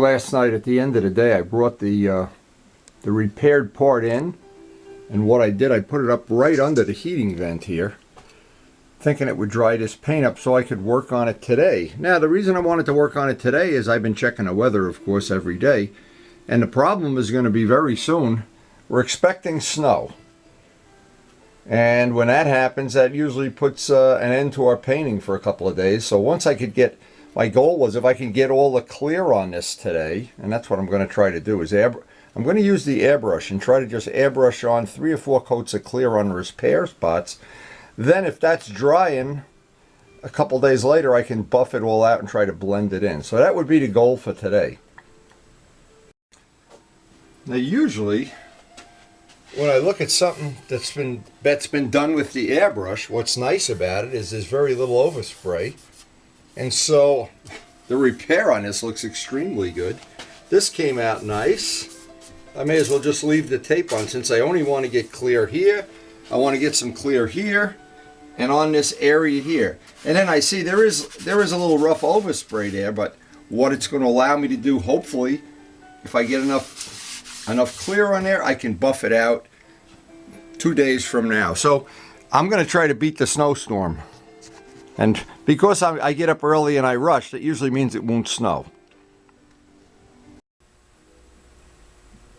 last night at the end of the day, I brought the repaired part in, and what I did, I put it up right under the heating vent here, thinking it would dry this paint up so I could work on it today. Now, the reason I wanted to work on it today is I've been checking the weather, of course, every day, and the problem is going to be very soon. We're expecting snow, and when that happens, that usually puts an end to our painting for a couple of days. So once I could get, my goal was if I can get all the clear on this today, and that's what I'm going to try to do, is I'm going to use the airbrush and try to just airbrush on 3 or 4 coats of clear on repair spots. Then if that's drying, a couple days later I can buff it all out and try to blend it in. So that would be the goal for today. Now usually when I look at something that's been done with the airbrush, what's nice about it is there's very little overspray. And so the repair on this looks extremely good. This came out nice. I may as well just leave the tape on since I only want to get clear here. I want to get some clear here and on this area here. And then I see there is a little rough overspray there, but what it's going to allow me to do, hopefully, if I get enough clear on there, I can buff it out 2 days from now. So I'm going to try to beat the snowstorm. And because I get up early and I rush, that usually means it won't snow.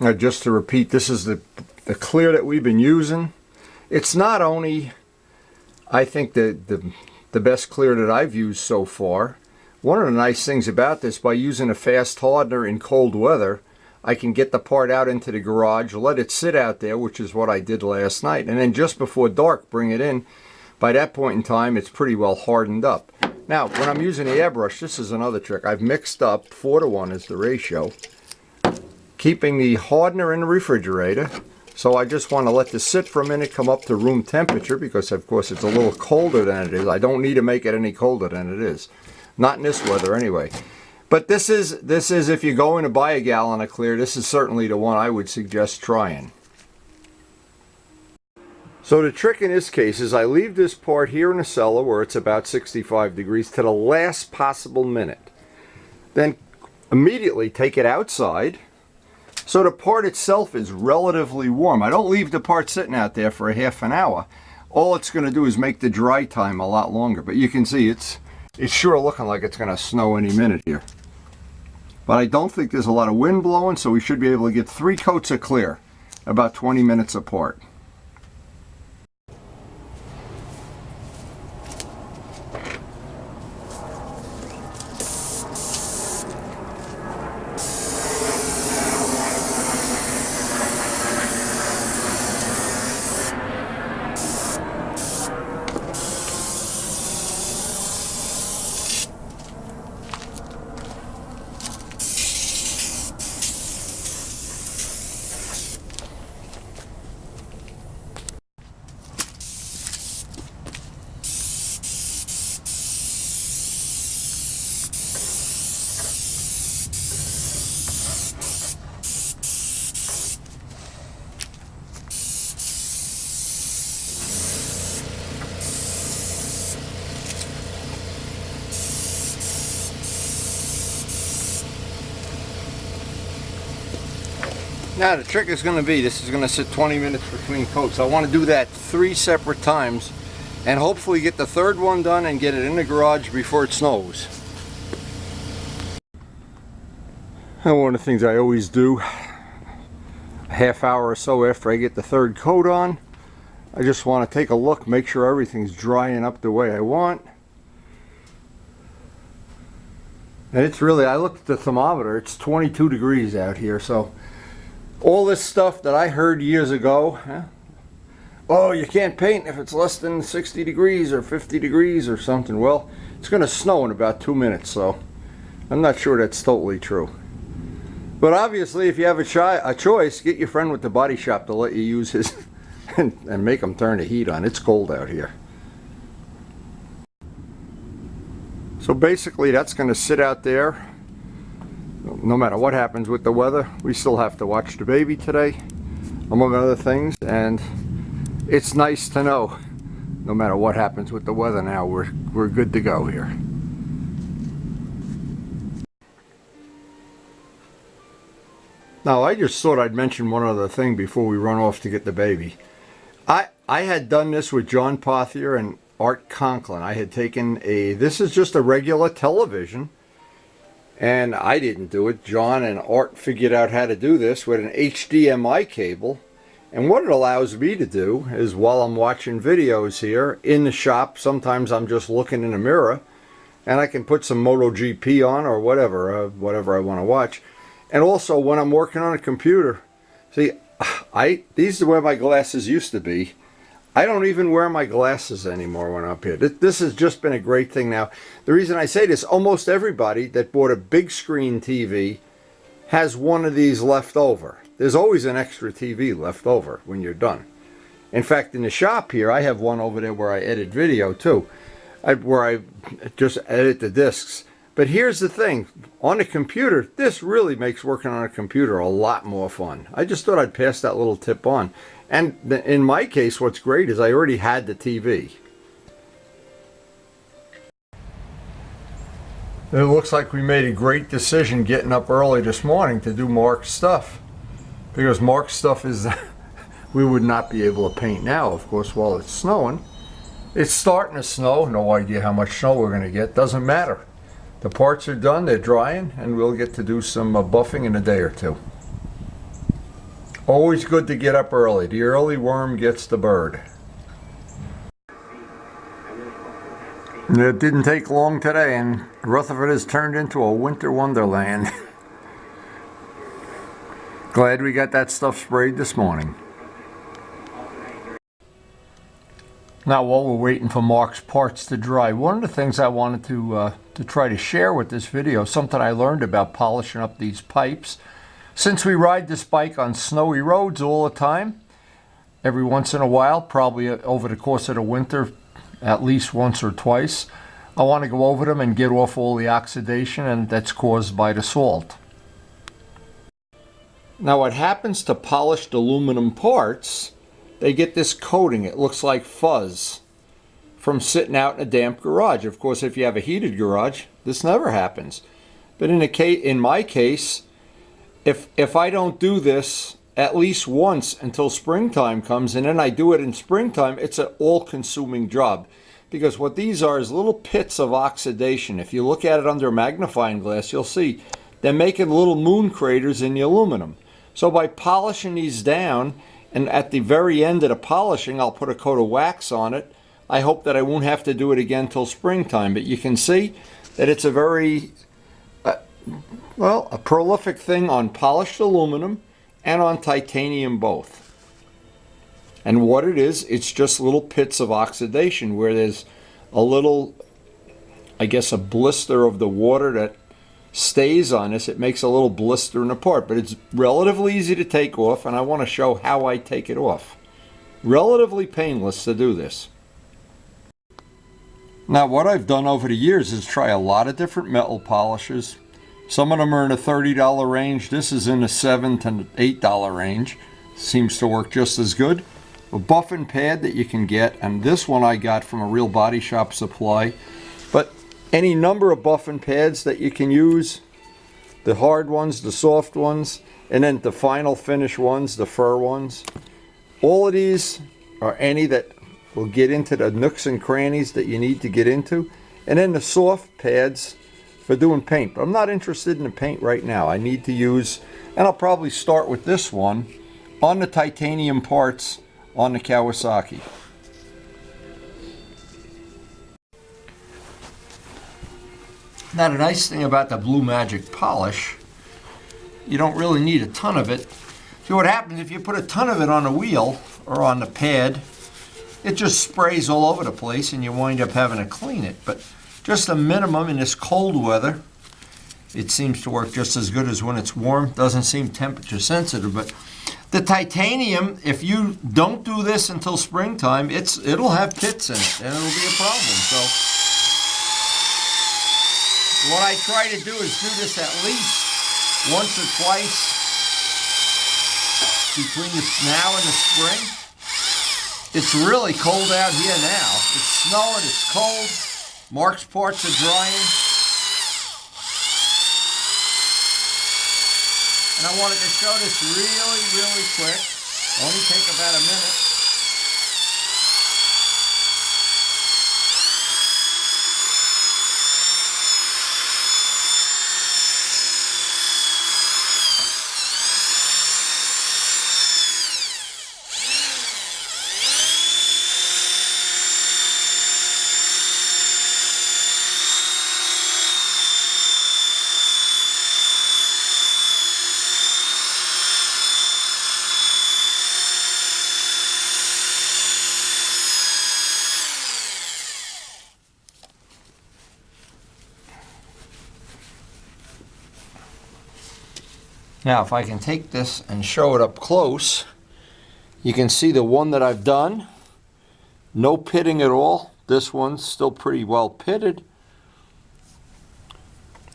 Now, just to repeat, this is the clear that we've been using. It's not only, I think, the best clear that I've used so far. One of the nice things about this, by using a fast hardener in cold weather, I can get the part out into the garage, let it sit out there, which is what I did last night, and then just before dark, bring it in. By that point in time, it's pretty well hardened up. Now, when I'm using the airbrush, this is another trick. I've mixed up 4:1 is the ratio, keeping the hardener in the refrigerator. So I just want to let this sit for a minute, come up to room temperature, because of course it's a little colder than it is. I don't need to make it any colder than it is. Not in this weather anyway. But this is if you're going to buy a gallon of clear, this is certainly the one I would suggest trying. So the trick in this case is I leave this part here in the cellar where it's about 65 degrees to the last possible minute. Then immediately take it outside so the part itself is relatively warm. I don't leave the part sitting out there for a half an hour. All it's going to do is make the dry time a lot longer. But you can see it's sure looking like it's going to snow any minute here. But I don't think there's a lot of wind blowing, so we should be able to get 3 coats of clear about 20 minutes apart. Now the trick is going to be, this is going to sit 20 minutes between coats. I want to do that 3 separate times and hopefully get the 3rd one done and get it in the garage before it snows. And one of the things I always do, a half hour or so after I get the 3rd coat on, I just want to take a look, make sure everything's drying up the way I want. And it's really, I looked at the thermometer, it's 22 degrees out here, so all this stuff that I heard years ago, oh, you can't paint if it's less than 60 degrees or 50 degrees or something. Well, it's going to snow in about 2 minutes, so I'm not sure that's totally true. But obviously, if you have a choice, get your friend with the body shop to let you use his and make him turn the heat on. It's cold out here. So basically, that's going to sit out there. No matter what happens with the weather, we still have to watch the baby today, among other things, and it's nice to know no matter what happens with the weather now, we're good to go here. Now, I just thought I'd mention one other thing before we run off to get the baby. I had done this with John Pothier and Art Conklin. I had taken this is just a regular television, and I didn't do it. John and Art figured out how to do this with an HDMI cable. And what it allows me to do is, while I'm watching videos here in the shop, sometimes I'm just looking in a mirror, and I can put some MotoGP on or whatever I want to watch. And also when I'm working on a computer, see, these are where my glasses used to be. I don't even wear my glasses anymore when I'm up here. This has just been a great thing now. The reason I say this, almost everybody that bought a big screen TV has one of these left over. There's always an extra TV left over when you're done. In fact, in the shop here, I have one over there where I edit video too, where I just edit the discs. But here's the thing, on a computer, this really makes working on a computer a lot more fun. I just thought I'd pass that little tip on. And in my case, what's great is I already had the TV. It looks like we made a great decision getting up early this morning to do Mark's stuff. Because Mark's stuff is, we would not be able to paint now, of course, while it's snowing. It's starting to snow, no idea how much snow we're going to get, doesn't matter. The parts are done, they're drying, and we'll get to do some buffing in a day or two. Always good to get up early. The early worm gets the bird. It didn't take long today, and Rutherford has turned into a winter wonderland. Glad we got that stuff sprayed this morning. Now, while we're waiting for Mark's parts to dry, one of the things I wanted to try to share with this video, something I learned about polishing up these pipes. Since we ride this bike on snowy roads all the time, every once in a while, probably over the course of the winter, at least once or twice, I want to go over them and get off all the oxidation and that's caused by the salt. Now, what happens to polished aluminum parts, they get this coating. It looks like fuzz from sitting out in a damp garage. Of course, if you have a heated garage, this never happens. But in my case, if I don't do this at least once until springtime comes, and then I do it in springtime, it's an all-consuming job. Because what these are is little pits of oxidation. If you look at it under a magnifying glass, you'll see they're making little moon craters in the aluminum. So by polishing these down, and at the very end of the polishing, I'll put a coat of wax on it. I hope that I won't have to do it again till springtime. But you can see that it's a very, a prolific thing on polished aluminum and on titanium both. And what it is, it's just little pits of oxidation where there's a little, I guess, a blister of the water that stays on this. It makes a little blister in the part, but it's relatively easy to take off, and I want to show how I take it off. Relatively painless to do this. Now, what I've done over the years is try a lot of different metal polishes. Some of them are in the $30 range. This is in the $7 to $8 range. Seems to work just as good. A buffing pad that you can get, and this one I got from a Real Body Shop supply. But any number of buffing pads that you can use, the hard ones, the soft ones, and then the final finish ones, the fur ones. All of these are any that will get into the nooks and crannies that you need to get into. And then the soft pads for doing paint. But I'm not interested in the paint right now. I need to use, and I'll probably start with this one, on the titanium parts on the Kawasaki. Now, the nice thing about the Blue Magic polish, you don't really need a ton of it. See what happens if you put a ton of it on a wheel or on the pad, it just sprays all over the place and you wind up having to clean it. But just a minimum in this cold weather, it seems to work just as good as when it's warm. Doesn't seem temperature sensitive, but the titanium, if you don't do this until springtime, it'll have pits in it and it'll be a problem. So what I try to do is do this at least once or twice between now and the spring. It's really cold out here now. It's snowing, it's cold. Mark's parts are drying. And I wanted to show this really, really quick. Only take about a minute. Now, if I can take this and show it up close, you can see the one that I've done. No pitting at all. This one's still pretty well pitted.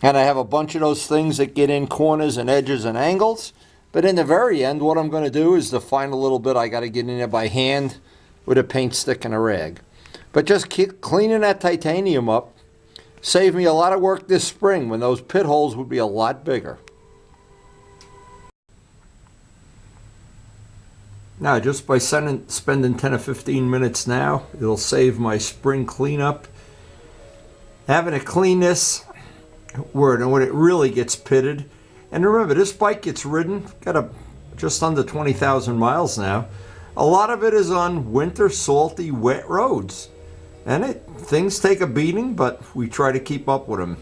And I have a bunch of those things that get in corners and edges and angles. But in the very end, what I'm going to do is the final little bit I got to get in there by hand with a paint stick and a rag. But just keep cleaning that titanium up. Saved me a lot of work this spring when those pit holes would be a lot bigger. Now, just by spending 10 or 15 minutes now, it'll save my spring cleanup. Having to clean this when it really gets pitted. And remember, this bike gets ridden, got just under 20,000 miles now. A lot of it is on winter, salty, wet roads. And things take a beating, but we try to keep up with them.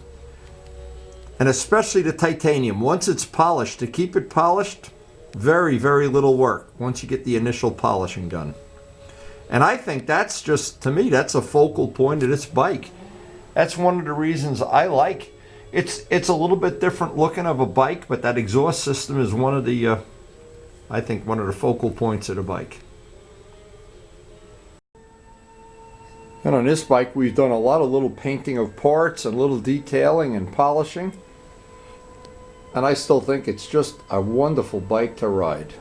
And especially the titanium. Once it's polished, to keep it polished, very, very little work once you get the initial polishing done. And I think that's just, to me, that's a focal point of this bike. That's one of the reasons I like. It's a little bit different looking of a bike, but that exhaust system is one of the, I think, one of the focal points of the bike. And on this bike, we've done a lot of little painting of parts and little detailing and polishing. And I still think it's just a wonderful bike to ride.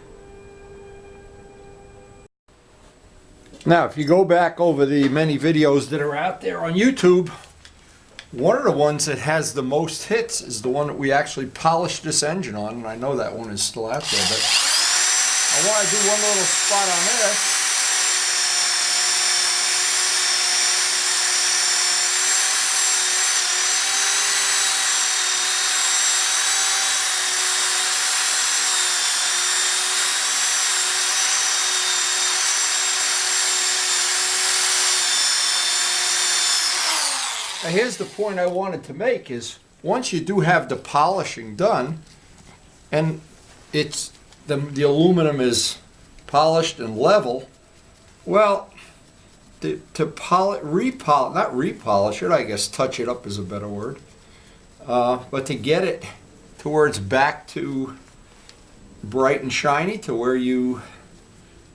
Now, if you go back over the many videos that are out there on YouTube, one of the ones that has the most hits is the one that we actually polished this engine on, and I know that one is still out there, but I want to do one little spot on this. Now, here's the point I wanted to make is once you do have the polishing done and it's the aluminum is polished and level, well, to not repolish it, I guess touch it up is a better word, but to get it to where it's back to bright and shiny to where you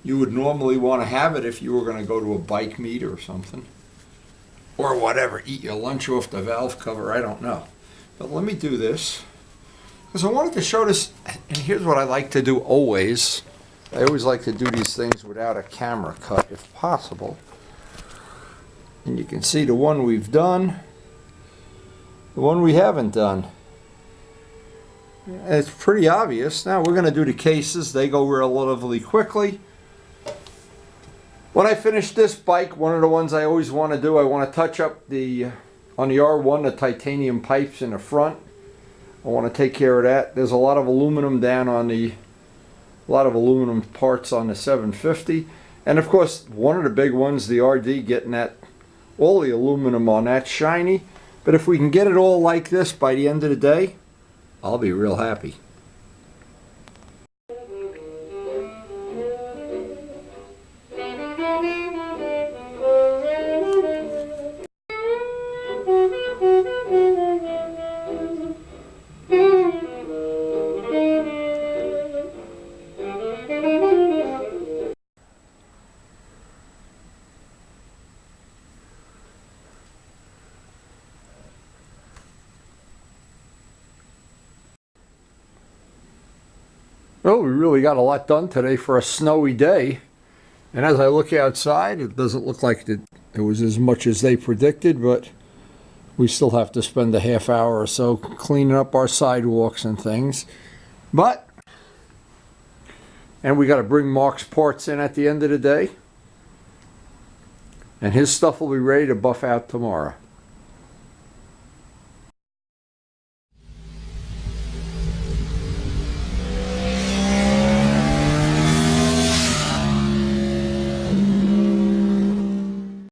would normally want to have it if you were going to go to a bike meet or something. Or whatever, eat your lunch off the valve cover, I don't know. But let me do this, because I wanted to show this, and here's what I like to do always. I always like to do these things without a camera cut, if possible. And you can see the one we've done, the one we haven't done. And it's pretty obvious. Now we're going to do the cases. They go relatively quickly. When I finish this bike, one of the ones I always want to do, I want to touch up on the R1, the titanium pipes in the front. I want to take care of that. There's a lot of aluminum down on a lot of aluminum parts on the 750. And of course, one of the big ones, the RD, getting all the aluminum on that shiny. But if we can get it all like this by the end of the day, I'll be real happy. Well, we really got a lot done today for a snowy day. And as I look outside, it doesn't look like it was as much as they predicted, but we still have to spend a half hour or so cleaning up our sidewalks and things. But And we got to bring Mark's parts in at the end of the day. And his stuff will be ready to buff out tomorrow.